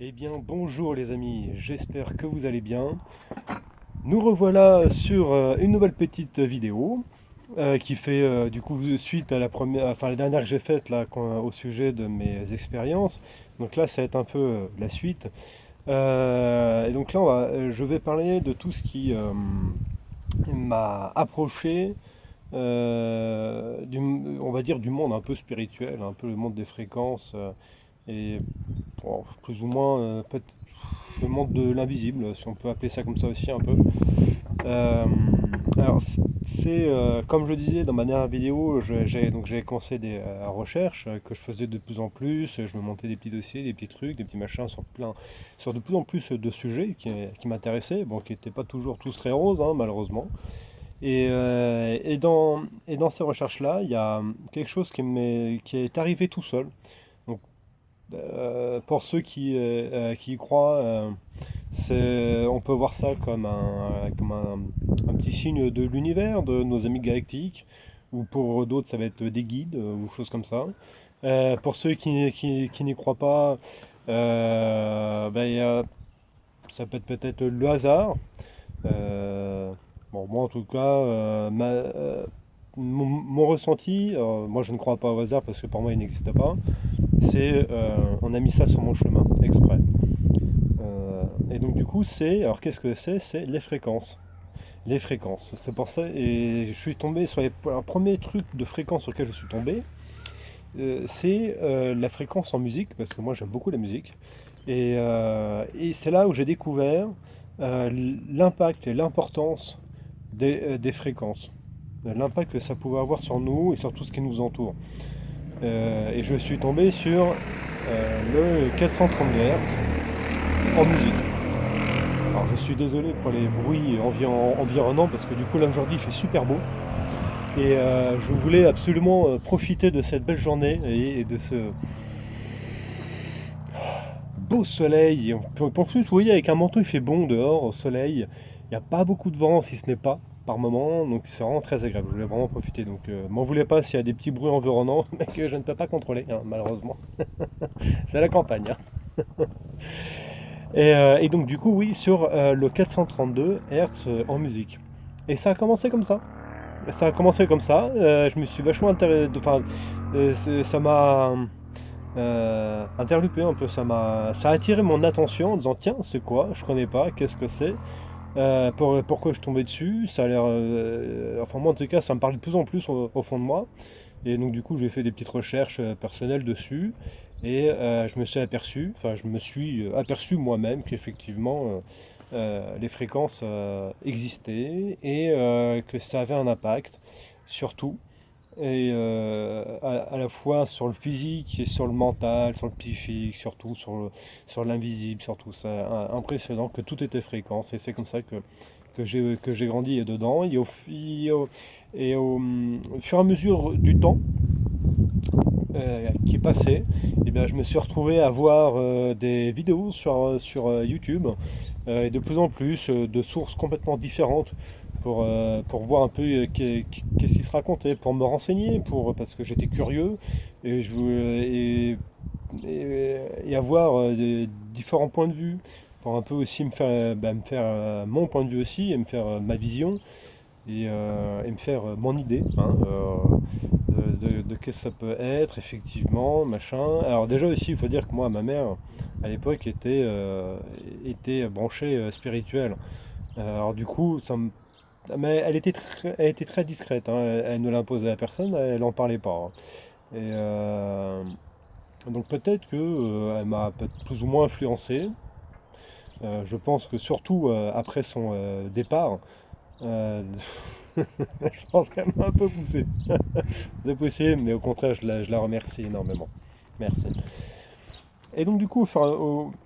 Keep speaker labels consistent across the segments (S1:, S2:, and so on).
S1: Eh bien, bonjour les amis, j'espère que vous allez bien. Nous revoilà sur une nouvelle petite vidéo qui fait du coup suite à la première, enfin la dernière que j'ai faite là au sujet de mes expériences. Donc là, ça va être un peu la suite. Et donc là, je vais parler de tout ce qui m'a approché, on va dire du monde un peu spirituel, un peu le monde des fréquences et bon, plus ou moins peut-être le monde de l'invisible, si on peut appeler ça comme ça aussi un peu. Euh, alors c'est comme je disais dans ma dernière vidéo, j'ai commencé des recherches que je faisais de plus en plus, je me montais des petits dossiers, des petits trucs, des petits machins sur de plus en plus de sujets qui m'intéressaient, bon qui n'étaient pas toujours tous très roses hein, malheureusement. Et dans ces recherches-là, il y a quelque chose qui est arrivé tout seul. Donc, pour ceux qui y croient, on peut voir ça comme un petit signe de l'univers, de nos amis galactiques, ou pour d'autres, ça va être des guides ou choses comme ça. Pour ceux qui n'y croient pas, ça peut être peut-être le hasard. Bon, moi en tout cas, mon ressenti, moi je ne crois pas au hasard parce que pour moi il n'existe pas, c'est on a mis ça sur mon chemin exprès. Et donc du coup alors qu'est-ce que c'est? C'est les fréquences. Les fréquences. C'est pour ça, et je suis tombé sur un premier truc de fréquence sur lequel je suis tombé, c'est la fréquence en musique, parce que moi j'aime beaucoup la musique. Et c'est là où j'ai découvert l'impact et l'importance des fréquences. L'impact que ça pouvait avoir sur nous et sur tout ce qui nous entoure. Et je suis tombé sur le 432 Hz en musique. Alors je suis désolé pour les bruits environnants parce que du coup là aujourd'hui il fait super beau. Et je voulais absolument profiter de cette belle journée et de ce beau soleil. Et en plus, vous voyez, avec un manteau, il fait bon dehors, au soleil. Il n'y a pas beaucoup de vent, si ce n'est pas, par moment. Donc c'est vraiment très agréable. Je voulais vraiment profiter. Donc m'en voulez pas s'il y a des petits bruits environnants, mais que je ne peux pas contrôler, hein, malheureusement. C'est la campagne. Hein. Et donc, du coup, oui, sur le 432 Hz en musique. Et ça a commencé comme ça. Ça a commencé comme ça. Je me suis vachement intéressé. Enfin, ça m'a interloper un peu, ça a attiré mon attention en disant tiens c'est quoi, je connais pas, qu'est-ce que c'est, pourquoi je tombais dessus, ça a l'air, enfin moi en tout cas ça me parle de plus en plus au fond de moi, et donc du coup j'ai fait des petites recherches personnelles dessus, et je me suis aperçu moi-même qu'effectivement les fréquences existaient et que ça avait un impact sur tout et à la fois sur le physique et sur le mental, sur le psychique, surtout sur l'invisible, surtout. C'est impressionnant que tout était fréquence et c'est comme ça que j'ai grandi dedans. Au fur et à mesure du temps qui est passé, et bien, je me suis retrouvé à voir des vidéos sur YouTube et de plus en plus de sources complètement différentes pour voir un peu qu'est-ce qui se racontait, pour me renseigner, parce que j'étais curieux et, et avoir des différents points de vue, pour un peu aussi me faire mon point de vue aussi, et me faire ma vision, et me faire mon idée hein, de qu'est-ce que ça peut être, effectivement, machin. Alors déjà aussi, il faut dire que moi, ma mère, à l'époque, était branchée spirituelle. Alors du coup, mais elle était très discrète, hein. Elle ne l'imposait à personne, elle n'en parlait pas. Hein. Et donc peut-être que elle m'a plus ou moins influencé. Je pense que surtout après son départ, euh, je pense qu'elle m'a un peu poussé. C'est possible, mais au contraire, je la remercie énormément. Merci. Et donc du coup,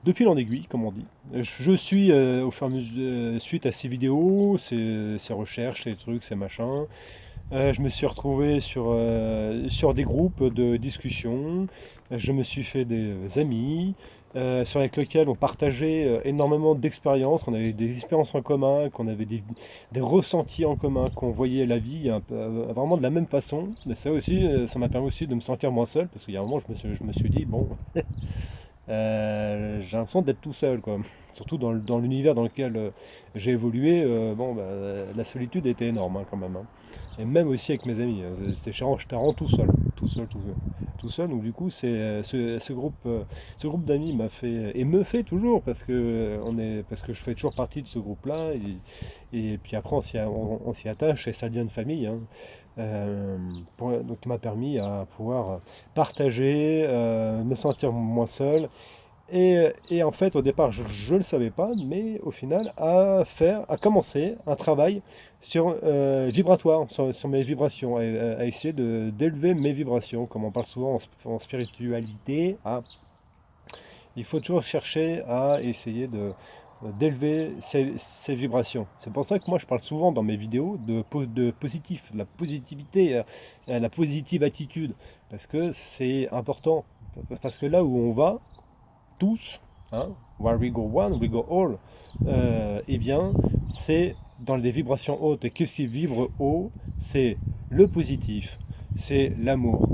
S1: de fil en aiguille, comme on dit, je suis au fur et à mesure, suite à ces vidéos, ces recherches, ces trucs, ces machins, je me suis retrouvé sur des groupes de discussion, je me suis fait des amis, avec lesquels on partageait énormément d'expériences, qu'on avait des expériences en commun, qu'on avait des ressentis en commun, qu'on voyait la vie un peu, vraiment de la même façon. Mais ça aussi, ça m'a permis aussi de me sentir moins seul, parce qu'il y a un moment, je me suis dit, bon, j'ai l'impression d'être tout seul, quoi. Surtout dans l'univers dans lequel j'ai évolué, bon, bah, la solitude était énorme, hein, quand même, hein. Et même aussi avec mes amis, j'étais vraiment tout seul, tout seul, tout seul, tout seul. Donc du coup, ce groupe d'amis m'a fait et me fait toujours parce que je fais toujours partie de ce groupe-là et puis après on s'y attache et ça devient une famille, hein. Donc il m'a permis à pouvoir partager, me sentir moins seul et en fait, au départ, je ne le savais pas, mais au final, à commencer un travail sur vibratoire, sur mes vibrations, à essayer d'élever mes vibrations, comme on parle souvent en spiritualité. Il faut toujours chercher à essayer d'élever ses vibrations. C'est pour ça que moi, je parle souvent dans mes vidéos de positif, de la positivité, la positive attitude, parce que c'est important. Parce que là où on va, tous, hein, where we go one, we go all, eh bien, c'est dans les vibrations hautes. Et qu'est-ce qui vibre haut? C'est le positif, c'est l'amour,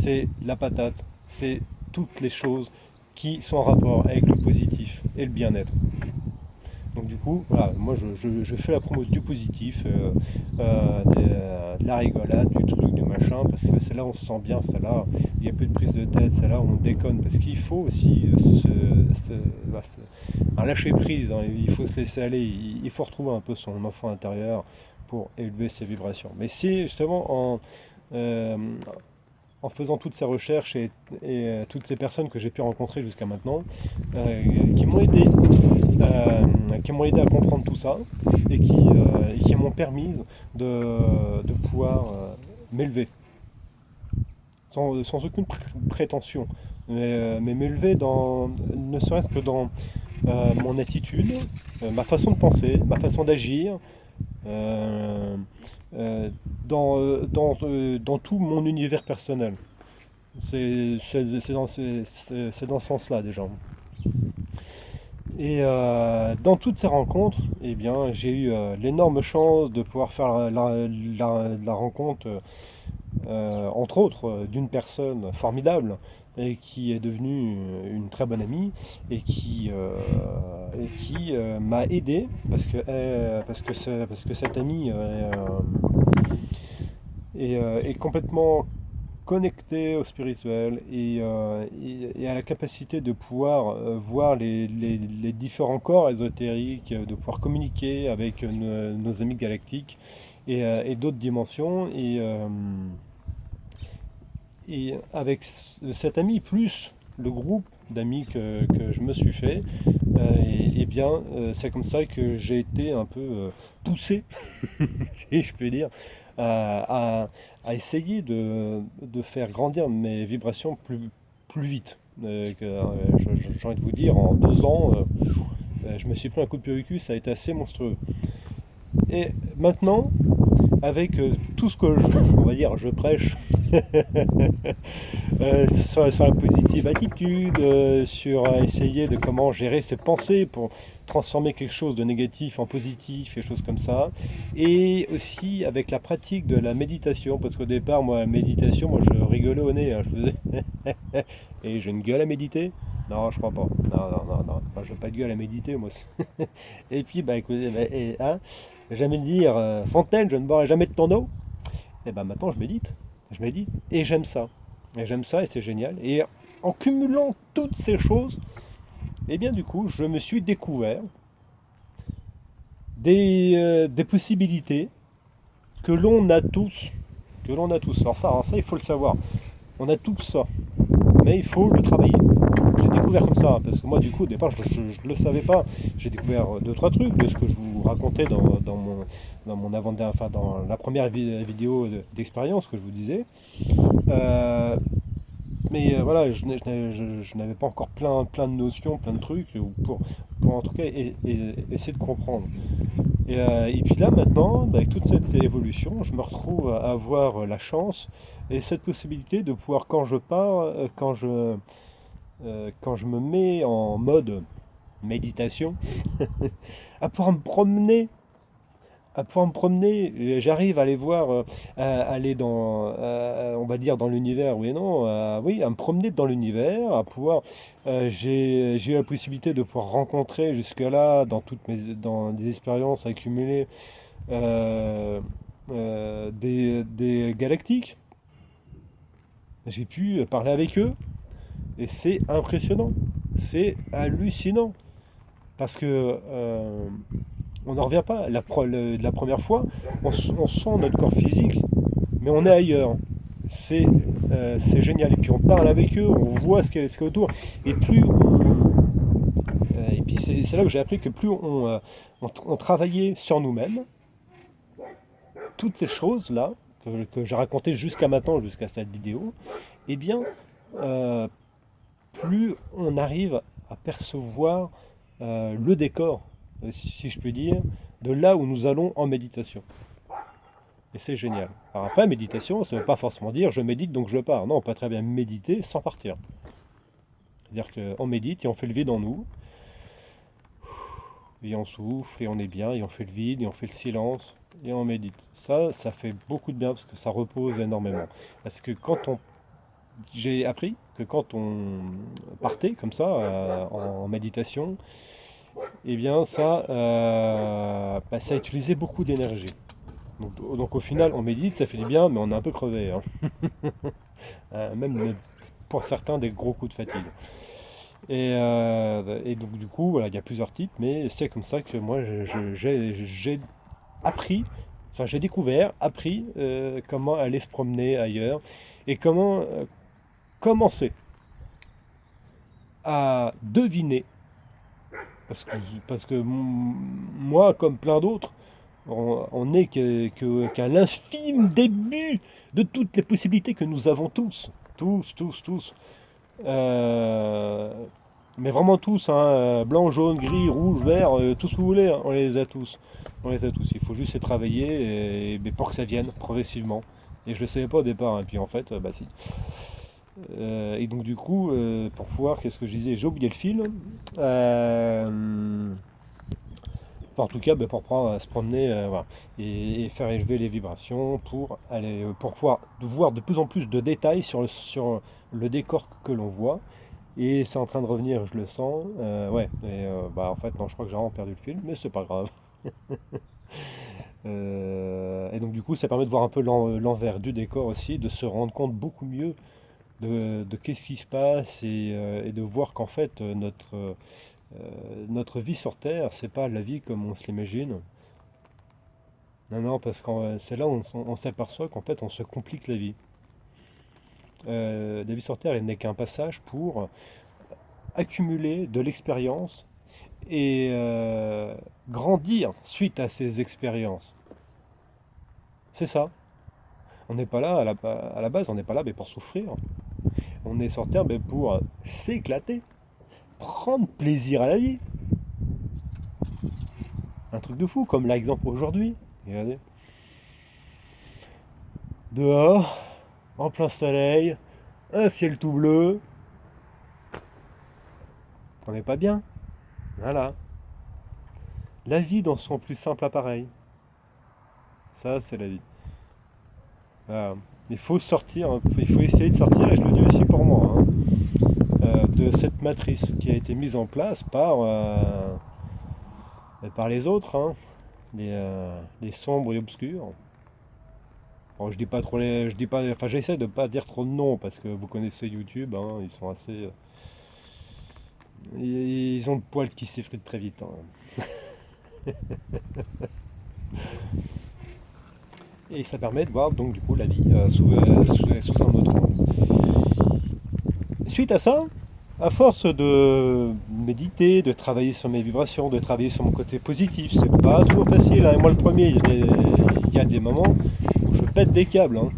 S1: c'est la patate, c'est toutes les choses qui sont en rapport avec le positif et le bien-être. Donc du coup, voilà, moi je fais la promo du positif, de la rigolade, du truc, du machin, parce que c'est là où on se sent bien, c'est là où il n'y a plus de prise de tête, c'est là où on déconne, parce qu'il faut aussi un lâcher prise, hein, il faut se laisser aller, il faut retrouver un peu son enfant intérieur pour élever ses vibrations. Mais si justement euh, en faisant toutes ces recherches toutes ces personnes que j'ai pu rencontrer jusqu'à maintenant, euh, qui m'ont aidé, qui m'ont aidé à comprendre tout ça et qui m'ont permis de pouvoir m'élever sans aucune prétention, mais m'élever ne serait-ce que dans mon attitude, ma façon de penser, ma façon d'agir, euh, dans tout mon univers personnel. C'est dans ce sens-là déjà. Et dans toutes ces rencontres, eh bien, j'ai eu l'énorme chance de pouvoir faire la rencontre, entre autres, d'une personne formidable et qui est devenue une très bonne amie et qui m'a aidé parce que cette amie est complètement connecté au spirituel et à la capacité de pouvoir voir les différents corps ésotériques, de pouvoir communiquer avec nos amis galactiques et d'autres dimensions. Et avec cet ami, plus le groupe d'amis que je me suis fait, et bien, c'est comme ça que j'ai été un peu poussé, si je puis dire, à essayer de faire grandir mes vibrations plus vite. J'ai envie de vous dire, en 2 ans, je me suis pris un coup de pied au cul, ça a été assez monstrueux. Et maintenant, avec tout ce que on va dire, je prêche sur la positive attitude, sur essayer de comment gérer ses pensées pour transformer quelque chose de négatif en positif et choses comme ça. Et aussi avec la pratique de la méditation, parce qu'au départ, moi, la méditation, moi, je rigolais au nez, hein, je faisais et j'ai une gueule à méditer. Non, je crois pas. Non, non, non, non. Moi, je n'ai pas de gueule à méditer, moi. Et puis, bah écoutez, hein, jamais dire Fontaine, je ne boirai jamais de ton eau. Et ben maintenant, je médite, et j'aime ça. Et j'aime ça, et c'est génial. Et en cumulant toutes ces choses, et bien du coup, je me suis découvert des possibilités que l'on a tous. Que l'on a tous. Alors ça, il faut le savoir. On a tout ça. Mais il faut le travailler. J'ai découvert comme ça, parce que moi, du coup, au départ, je ne le savais pas. J'ai découvert deux, trois trucs de ce que je vous racontais dans mon enfin, dans la première vidéo d'expérience que je vous disais. Euh, mais voilà, je n'avais pas encore plein de notions, plein de trucs pour en tout cas essayer de comprendre. Et puis là maintenant, avec toute cette évolution, je me retrouve à avoir la chance et cette possibilité de pouvoir, quand je pars, quand je me mets en mode méditation, à pouvoir me promener à pouvoir me promener. J'arrive à aller voir, à aller dans, on va dire dans l'univers, oui et non, oui, à me promener dans l'univers, à pouvoir, j'ai eu la possibilité de pouvoir rencontrer jusque-là, dans des expériences accumulées, euh, des galactiques. J'ai pu parler avec eux et c'est impressionnant, c'est hallucinant parce que on n'en revient pas. La première fois, on sent notre corps physique, mais on est ailleurs. C'est génial. Et puis on parle avec eux, on voit ce qu'il y a autour. Et plus et puis c'est là où j'ai appris que plus on travaillait sur nous-mêmes, toutes ces choses-là que j'ai racontées jusqu'à maintenant, jusqu'à cette vidéo, eh bien, euh, plus on arrive à percevoir le décor, si je peux dire, de là où nous allons en méditation. Et c'est génial. Alors après, méditation, ça ne veut pas forcément dire je médite donc je pars. Non, on peut très bien méditer sans partir. C'est-à-dire qu'on médite et on fait le vide en nous, et on souffle, et on est bien, et on fait le vide, et on fait le silence, et on médite. Ça fait beaucoup de bien parce que ça repose énormément. Parce que j'ai appris que quand on partait comme ça en méditation, eh bien ça utilisait beaucoup d'énergie. Donc au final, on médite, ça fait du bien, mais on est un peu crevé, hein. Même pour certains, des gros coups de fatigue. Et donc du coup, voilà, il y a plusieurs types, mais c'est comme ça que moi j'ai appris, enfin j'ai découvert, appris comment aller se promener ailleurs et comment commencer à deviner, parce que, parce que moi, comme plein d'autres, on n'est qu'à l'infime début de toutes les possibilités que nous avons tous. Tous, tous, tous. Euh, mais vraiment tous, hein, blanc, jaune, gris, rouge, vert, tout ce que vous voulez, hein, on les a tous. On les a tous. Il faut juste les travailler mais pour que ça vienne progressivement. Et je ne le savais pas au départ, et puis en fait, bah si. Et donc du coup, pour pouvoir, qu'est-ce que je disais? J'ai oublié le fil. Enfin, en tout cas, bah, pour pouvoir se promener voilà, et faire élever les vibrations pour pouvoir voir de plus en plus de détails sur le décor que l'on voit. Et c'est en train de revenir, je le sens. Ouais, et bah en fait, non, je crois que j'ai vraiment perdu le fil, mais c'est pas grave. Et donc du coup, ça permet de voir un peu l'envers du décor aussi, de se rendre compte beaucoup mieux de qu'est-ce qui se passe et de voir qu'en fait notre vie sur Terre, c'est pas la vie comme on se l'imagine. Non, non, parce que c'est là où on s'aperçoit qu'en fait on se complique la vie. La vie sur Terre, elle n'est qu'un passage pour accumuler de l'expérience et grandir suite à ces expériences. C'est ça. On n'est pas là, à la base, on n'est pas là mais pour souffrir. On est sur Terre mais pour s'éclater, prendre plaisir à la vie. Un truc de fou, comme l'exemple aujourd'hui. Regardez. Dehors, en plein soleil, un ciel tout bleu. On n'est pas bien. Voilà. La vie dans son plus simple appareil. Ça, c'est la vie. Voilà. Il faut sortir, hein. Il faut essayer de sortir, et je le dis aussi pour moi, hein, de cette matrice qui a été mise en place par les autres, hein, les sombres et obscurs. Bon, je dis pas trop je dis pas, enfin j'essaie de pas dire trop de noms parce que vous connaissez YouTube, hein, ils sont assez, ils ont le poil qui s'effrite très vite, hein. Et ça permet de voir donc du coup la vie sous un autre angle. Suite à ça, à force de méditer, de travailler sur mes vibrations, de travailler sur mon côté positif, c'est pas toujours facile, hein. Moi le premier, il y a des moments où je pète des câbles, hein.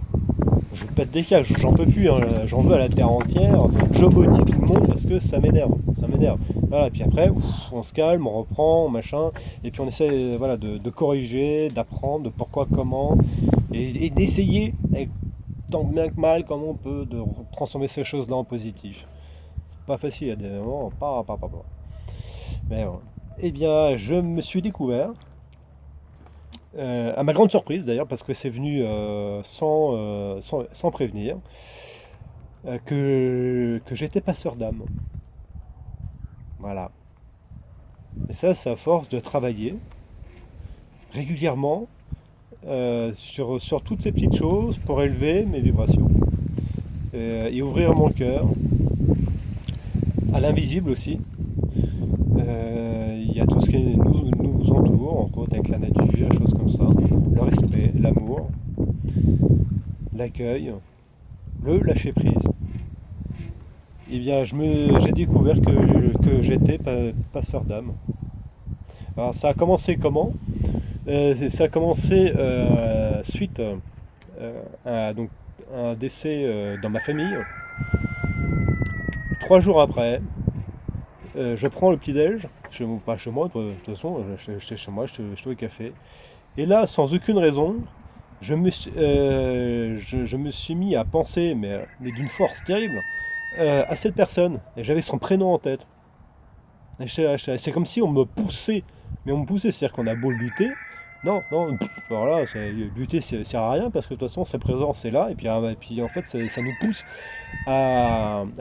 S1: Je pète des câbles, j'en peux plus, hein. J'en veux à la terre entière, je maudis tout le monde parce que ça m'énerve, ça m'énerve. Voilà, et puis après, on se calme, on reprend, machin, et puis on essaie voilà, de corriger, d'apprendre, de pourquoi, comment, et d'essayer, tant bien que mal, comme on peut, de transformer ces choses-là en positif. C'est pas facile, il y a des moments, pas. Mais bon. Eh bien, je me suis découvert À ma grande surprise d'ailleurs, parce que c'est venu sans prévenir, que j'étais passeur d'âme. Voilà. Et ça, c'est à force de travailler régulièrement sur toutes ces petites choses pour élever mes vibrations et ouvrir mon cœur à l'invisible aussi. Il y a tout ce qui nous entoure, entre autres avec la nature, des choses comme ça. Le respect, l'amour, l'accueil, le lâcher prise. Eh bien, j'ai découvert que j'étais passeur d'âme. Alors, ça a commencé comment? Ça a commencé suite donc, à un décès dans ma famille. 3 jours après, je prends le petit-déj, pas chez moi, de toute façon, j'étais chez moi, j'étais au café. Et là, sans aucune raison, je me suis mis à penser, mais d'une force terrible, à cette personne. Et j'avais son prénom en tête. C'est comme si on me poussait. Mais on me poussait, c'est-à-dire qu'on a beau lutter. Non, non, alors là, lutter ça sert à rien parce que de toute façon, sa présence est là. Et puis en fait, ça nous pousse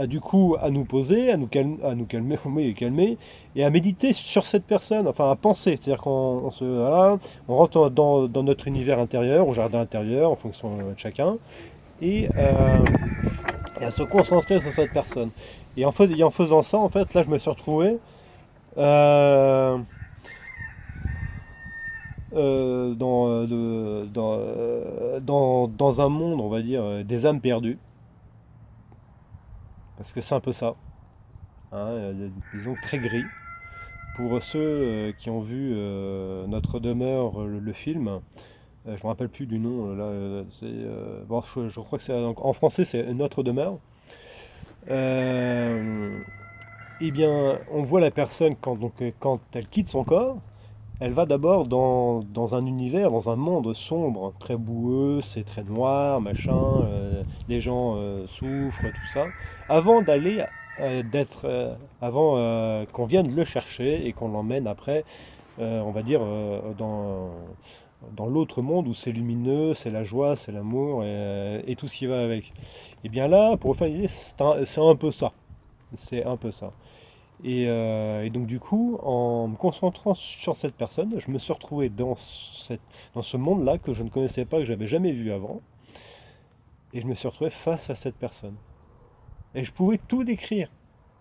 S1: du coup, à nous poser, à nous calmer, oui, calmer, et à méditer sur cette personne, enfin à penser. C'est-à-dire voilà, on rentre dans notre univers intérieur, au jardin intérieur, en fonction de chacun, et, et à se concentrer sur cette personne. Et en faisant ça, en fait, là, je me suis retrouvé euh, dans un monde, on va dire, des âmes perdues, parce que c'est un peu ça, hein, disons très gris. Pour ceux qui ont vu Notre demeure, le film, je me rappelle plus du nom, là, bon, je crois que c'est en français c'est Notre demeure. Eh bien, on voit la personne quand elle quitte son corps, elle va d'abord dans un univers, dans un monde sombre, très boueux, c'est très noir, machin, les gens souffrent, tout ça, avant d'aller, avant qu'on vienne le chercher et qu'on l'emmène après, on va dire, dans l'autre monde où c'est lumineux, c'est la joie, c'est l'amour et tout ce qui va avec. Et bien là, pour vous faire une idée, c'est un peu ça. C'est un peu ça. Et donc du coup, en me concentrant sur cette personne, je me suis retrouvé dans ce monde-là que je ne connaissais pas, que j'avais jamais vu avant. Et je me suis retrouvé face à cette personne. Et je pouvais tout décrire.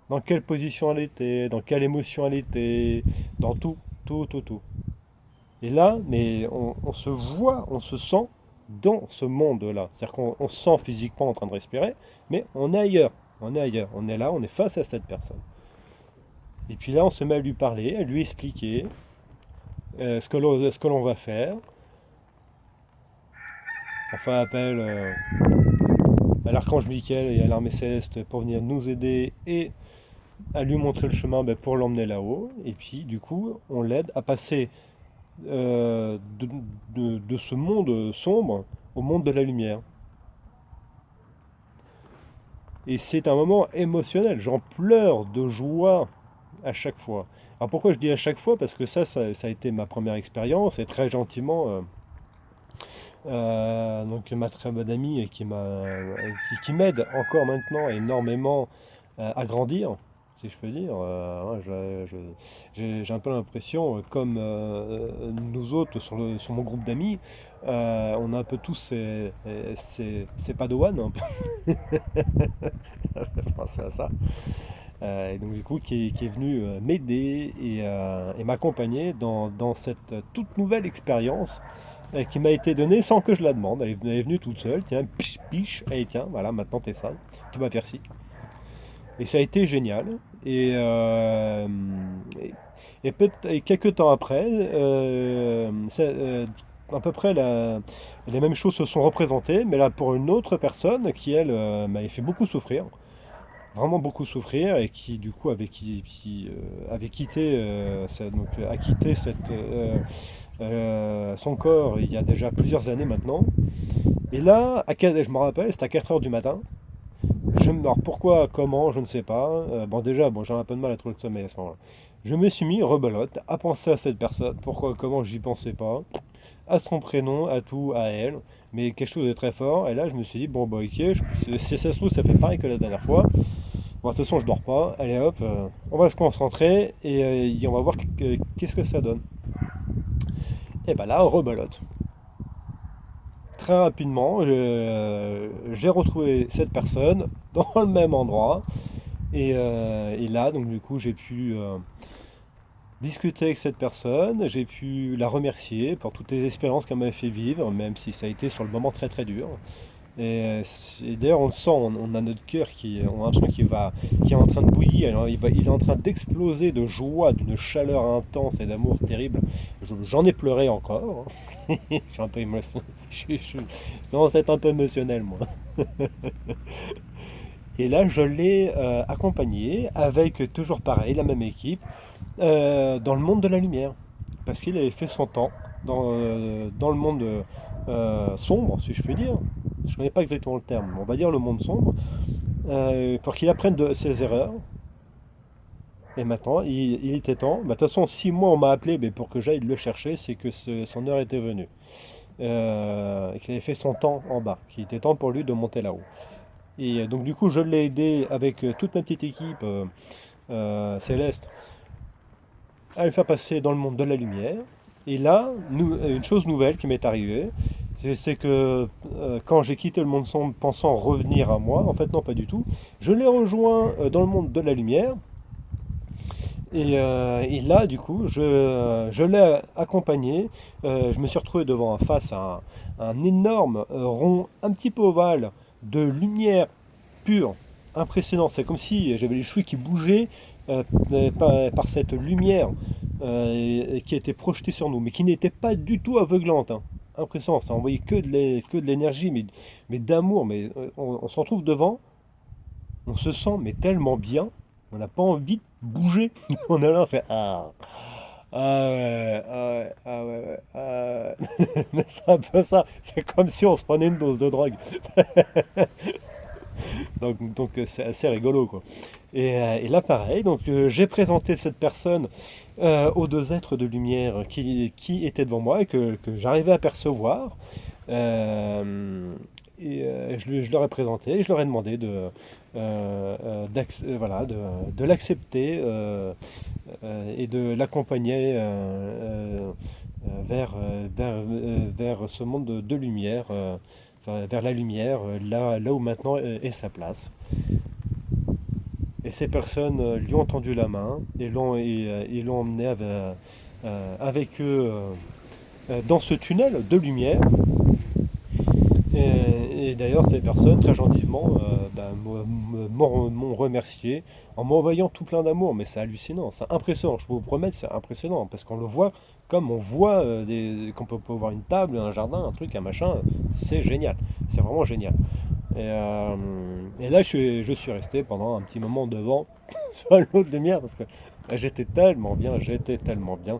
S1: Dans quelle position elle était, dans quelle émotion elle était, dans tout, tout, tout, tout. Et là, mais on se voit, on se sent dans ce monde-là. C'est-à-dire qu'on se sent physiquement en train de respirer, mais on est ailleurs. On est ailleurs. On est là, on est face à cette personne. Et puis là, on se met à lui parler, à lui expliquer ce que l'on va faire. On fait appel à l'archange Michael et à l'armée céleste pour venir nous aider et à lui montrer le chemin pour l'emmener là-haut. Et puis, du coup, on l'aide à passer de ce monde sombre au monde de la lumière. Et c'est un moment émotionnel. J'en pleure de joie à chaque fois. Alors pourquoi je dis à chaque fois? Parce que ça a été ma première expérience et très gentiment, donc ma très bonne amie qui m'aide encore maintenant énormément à grandir, si je peux dire. J'ai un peu l'impression, comme nous autres sur mon groupe d'amis, on a un peu tous ces padawans, un peu. Je pensais à ça. Et donc du coup qui est venu m'aider et m'accompagner dans cette toute nouvelle expérience qui m'a été donnée sans que je la demande. Elle est venue toute seule, tiens, piche, piche, allez tiens, voilà, maintenant t'es ça, tu vas faire ci. Et ça a été génial. Et quelques temps après, à peu près les mêmes choses se sont représentées, mais là pour une autre personne qui elle m'avait fait beaucoup souffrir, vraiment beaucoup souffrir, et qui du coup avait quitté a quitté son corps il y a déjà plusieurs années maintenant. Et là, je me rappelle, c'était à 4 heures du matin, alors pourquoi, comment, je ne sais pas. Bon, déjà, bon, j'ai un peu de mal à trouver le sommeil à ce moment-là. Je me suis mis, rebelote, à penser à cette personne. Pourquoi, comment, j'y pensais pas. À son prénom, à tout, à elle. Mais quelque chose de très fort. Et là, je me suis dit, bon, bah, ok, si ça se trouve, ça fait pareil que la dernière fois. Bon, de toute façon, je dors pas. Allez hop, on va se concentrer et on va voir qu'est-ce que ça donne. Et ben là, rebelote. Très rapidement, j'ai retrouvé cette personne dans le même endroit. Et là, donc du coup, j'ai pu discuter avec cette personne, j'ai pu la remercier pour toutes les expériences qu'elle m'avait fait vivre, même si ça a été sur le moment très très dur. Et d'ailleurs, on le sent, on a notre cœur on a l'impression qui est en train de bouillir, alors il est en train d'exploser de joie, d'une chaleur intense et d'amour terrible. J'en ai pleuré encore. Je suis un peu émotionnel. Je commence à être un peu émotionnel, moi. Et là, je l'ai accompagné avec toujours pareil, la même équipe, dans le monde de la lumière. Parce qu'il avait fait son temps dans le monde sombre, si je puis dire. Je ne connais pas exactement le terme, mais on va dire le monde sombre, pour qu'il apprenne de ses erreurs. Et maintenant, il était temps. Bah, de toute façon, si moi on m'a appelé pour que j'aille le chercher, c'est que son heure était venue. Et qu'il avait fait son temps en bas, qu'il était temps pour lui de monter là-haut. Et donc du coup, je l'ai aidé avec toute ma petite équipe céleste à le faire passer dans le monde de la lumière. Et là, une chose nouvelle qui m'est arrivée, c'est que quand j'ai quitté le monde sombre pensant revenir à moi, en fait non, pas du tout, je l'ai rejoint dans le monde de la lumière. Et là, du coup, je l'ai accompagné. Je me suis retrouvé face à un énorme rond, un petit peu ovale, de lumière pure, impressionnant. C'est comme si j'avais les cheveux qui bougeaient par cette lumière qui était projetée sur nous, mais qui n'était pas du tout aveuglante, hein. Impressionnant, ça envoyait que de l'énergie, mais d'amour. Mais on se retrouve devant, on se sent mais tellement bien, on n'a pas envie de bouger. On est là, on fait ah ouais, ah ouais, ah ouais, ouais, ah ouais. Mais c'est un peu ça, c'est comme si on se prenait une dose de drogue. Donc c'est assez rigolo quoi. Et là pareil, donc j'ai présenté cette personne aux deux êtres de lumière qui étaient devant moi et que j'arrivais à percevoir. Euh, je leur ai présenté et je leur ai demandé voilà, de l'accepter et de l'accompagner vers ce monde de lumière, enfin, vers la lumière, là où maintenant est sa place. Et ces personnes lui ont tendu la main et l'ont emmené avec eux dans ce tunnel de lumière. Et d'ailleurs, ces personnes, très gentiment, m'ont remercié en m'envoyant tout plein d'amour. Mais c'est hallucinant, c'est impressionnant. Je peux vous promettre, c'est impressionnant parce qu'on le voit comme on voit qu'on peut voir une table, un jardin, un truc, un machin. C'est génial, c'est vraiment génial. Et là, je suis resté pendant un petit moment devant sur l'autre lumière parce que j'étais tellement bien, j'étais tellement bien.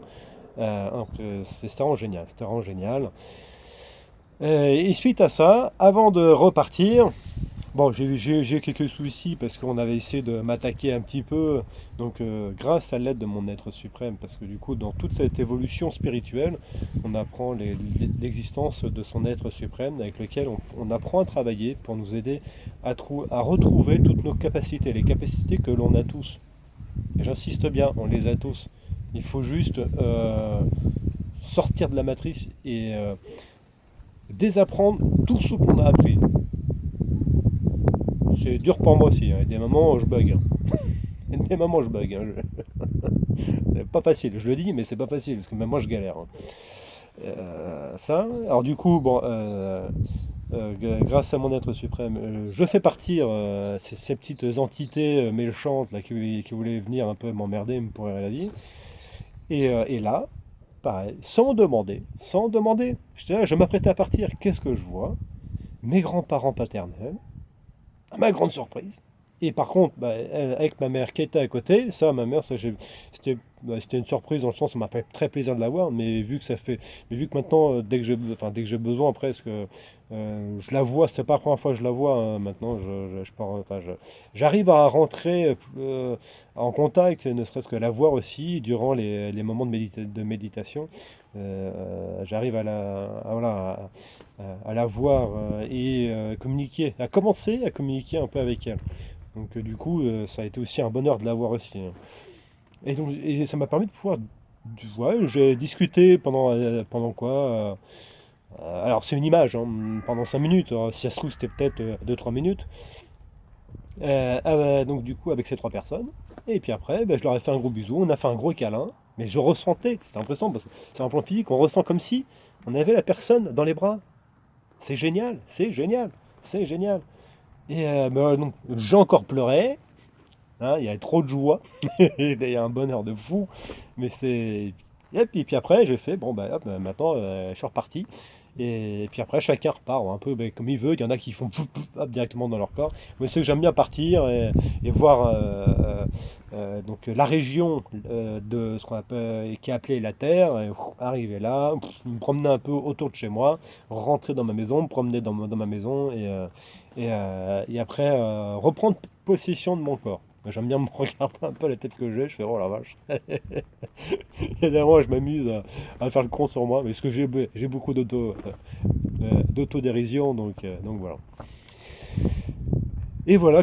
S1: C'était vraiment génial, c'était vraiment génial. Et suite à ça, avant de repartir, bon, j'ai eu quelques soucis parce qu'on avait essayé de m'attaquer un petit peu, donc grâce à l'aide de mon être suprême, parce que du coup, dans toute cette évolution spirituelle, on apprend l'existence de son être suprême avec lequel on apprend à travailler pour nous aider à retrouver toutes nos capacités, les capacités que l'on a tous. Et j'insiste bien, on les a tous. Il faut juste sortir de la matrice et désapprendre tout ce qu'on a appris. C'est dur pour moi aussi, hein. Il y a des moments où je bug, hein. Il y a des moments où je bug, hein. C'est pas facile, je le dis, mais c'est pas facile, parce que même moi je galère, hein. Ça, alors du coup, bon, grâce à mon être suprême, je fais partir ces petites entités méchantes là, qui voulaient venir un peu m'emmerder, me pourrir la vie. Et là, pareil, sans demander, je m'apprêtais à partir, qu'est-ce que je vois? Mes grands-parents paternels, à ma grande surprise, Et par contre, avec ma mère qui était à côté, ça, ma mère, c'était une surprise dans le sens, ça m'a fait très plaisir de la voir, mais vu que maintenant, dès que j'ai besoin presque, je la vois, c'est pas la première fois que je la vois, hein, maintenant, j'arrive à rentrer en contact, ne serait-ce que la voir aussi, durant les moments de méditation. J'arrive voilà, à la voir et communiquer, à commencer à communiquer un peu avec elle. Donc du coup, ça a été aussi un bonheur de la voir aussi, hein. Et ça m'a permis de pouvoir, ouais, j'ai discuté pendant quoi alors c'est une image, hein, pendant 5 minutes. Alors, si ça se trouve, c'était peut-être 2-3 minutes. Donc du coup, avec ces trois personnes. Et puis après, je leur ai fait un gros bisou, on a fait un gros câlin. Mais je ressentais, c'était impressionnant, parce que sur un plan physique, on ressent comme si on avait la personne dans les bras. C'est génial, c'est génial, c'est génial. Et donc, j'ai encore pleuré, hein, il y a trop de joie, il y a un bonheur de fou, mais c'est... Et puis après, j'ai fait, bon, hop, maintenant, je suis reparti. Et puis après, chacun repart un peu comme il veut. Il y en a qui font pouf, pouf, hop, directement dans leur corps. Moi, c'est que j'aime bien partir et voir donc, la région de ce qu'on appelle, qui est appelée la Terre, et, arriver là, me promener un peu autour de chez moi, rentrer dans ma maison, me promener dans ma maison et après reprendre possession de mon corps. J'aime bien me regarder un peu la tête que j'ai, je fais oh la vache. Et derrière, je m'amuse à faire le con sur moi, parce que j'ai beaucoup d'autodérision, donc voilà. Et voilà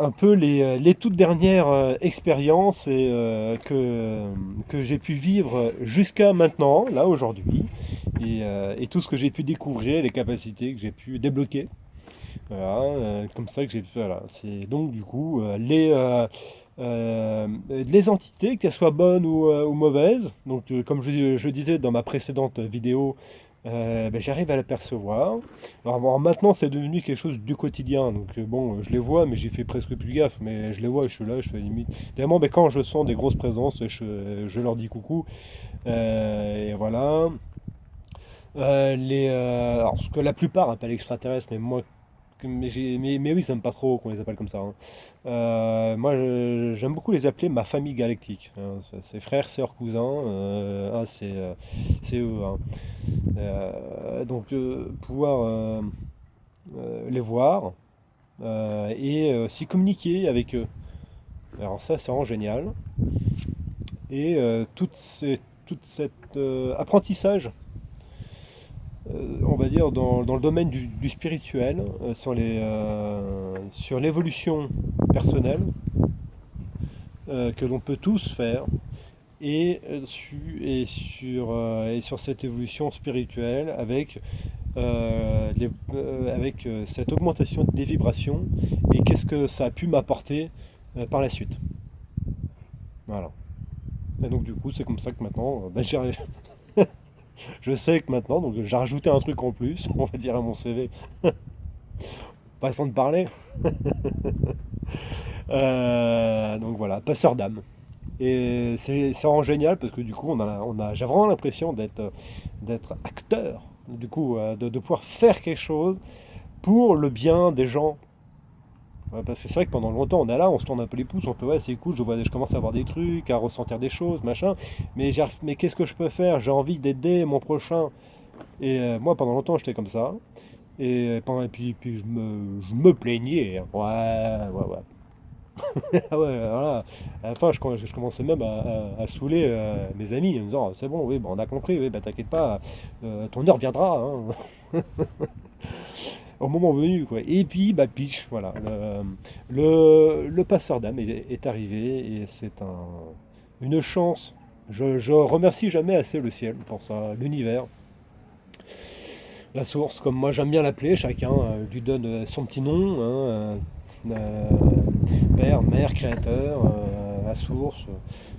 S1: un peu les toutes dernières expériences que j'ai pu vivre jusqu'à maintenant, là aujourd'hui, et tout ce que j'ai pu découvrir, les capacités que j'ai pu débloquer. Voilà, comme ça que j'ai fait. Voilà. C'est donc du coup les entités, qu'elles soient bonnes ou mauvaises. Donc comme je disais dans ma précédente vidéo, j'arrive à l'apercevoir. Alors bon, maintenant c'est devenu quelque chose du quotidien. Donc bon, je les vois, mais j'y fais presque plus gaffe. Mais je les vois, je suis là, je fais limite. Tellement, quand je sens des grosses présences, je leur dis coucou. Et voilà. Alors, ce que la plupart appellent extraterrestres, mais moi mais oui, ça n'aime pas trop qu'on les appelle comme ça, hein. Moi, j'aime beaucoup les appeler ma famille galactique, hein. C'est frères, sœurs, cousins. C'est eux, hein. Donc, pouvoir les voir et s'y communiquer avec eux. Alors ça, c'est vraiment génial. Et toute cette apprentissage, on va dire, dans le domaine du spirituel, sur l'évolution personnelle que l'on peut tous faire, et sur cette évolution spirituelle avec cette augmentation des vibrations et qu'est-ce que ça a pu m'apporter par la suite. Voilà. Et donc du coup, c'est comme ça que maintenant, je sais que maintenant, donc j'ai rajouté un truc en plus, on va dire à mon CV, façon de parler. Donc voilà, passeur d'âme. Et c'est vraiment génial parce que du coup, j'ai vraiment l'impression d'être acteur, du coup, de pouvoir faire quelque chose pour le bien des gens. Ouais, parce que c'est vrai que pendant longtemps, on est là, on se tourne un peu les pouces, on peut, ouais, c'est cool, je commence à voir des trucs, à ressentir des choses, machin, mais qu'est-ce que je peux faire? J'ai envie d'aider mon prochain. Et moi, pendant longtemps, j'étais comme ça. Et puis je me plaignais, hein. Ouais, ouais, ouais. Ah ouais, voilà. À la fin, je commençais même à saouler mes amis en me disant c'est bon, oui, on a compris, oui, t'inquiète pas, ton heure viendra, hein. Au moment venu, quoi. Et puis, pitch, voilà. Le passeur d'âme est arrivé et c'est une chance. Je remercie jamais assez le ciel pour ça, l'univers, la source, comme moi j'aime bien l'appeler, chacun lui donne son petit nom, hein, père, mère, créateur, la source.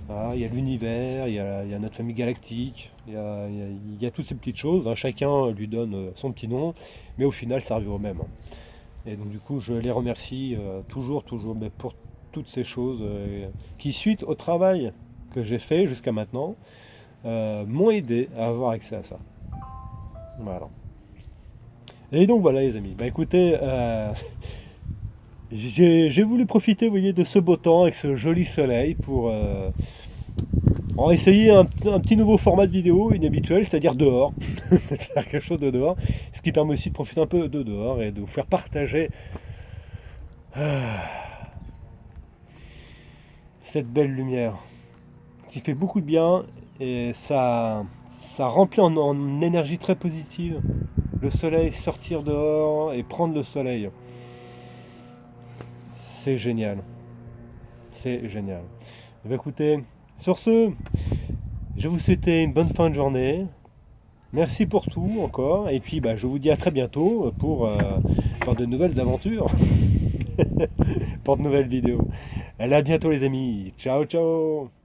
S1: Voilà, il y a l'univers, il y a notre famille galactique, il y a toutes ces petites choses, hein. Chacun lui donne son petit nom, mais au final ça revient au même, hein. Et donc du coup je les remercie toujours, toujours, mais pour toutes ces choses qui, suite au travail que j'ai fait jusqu'à maintenant, m'ont aidé à avoir accès à ça. Voilà. Et donc voilà les amis, écoutez, j'ai voulu profiter, vous voyez, de ce beau temps avec ce joli soleil pour essayer un petit nouveau format de vidéo inhabituel, c'est-à-dire dehors, faire quelque chose de dehors, ce qui permet aussi de profiter un peu de dehors et de vous faire partager cette belle lumière qui fait beaucoup de bien et ça remplit en énergie très positive. Le soleil, sortir dehors et prendre le soleil, c'est génial. C'est génial. Eh bien, écoutez, sur ce, je vais vous souhaiter une bonne fin de journée. Merci pour tout encore. Et puis je vous dis à très bientôt pour de nouvelles aventures, pour de nouvelles vidéos. Allez, à bientôt les amis. Ciao, ciao.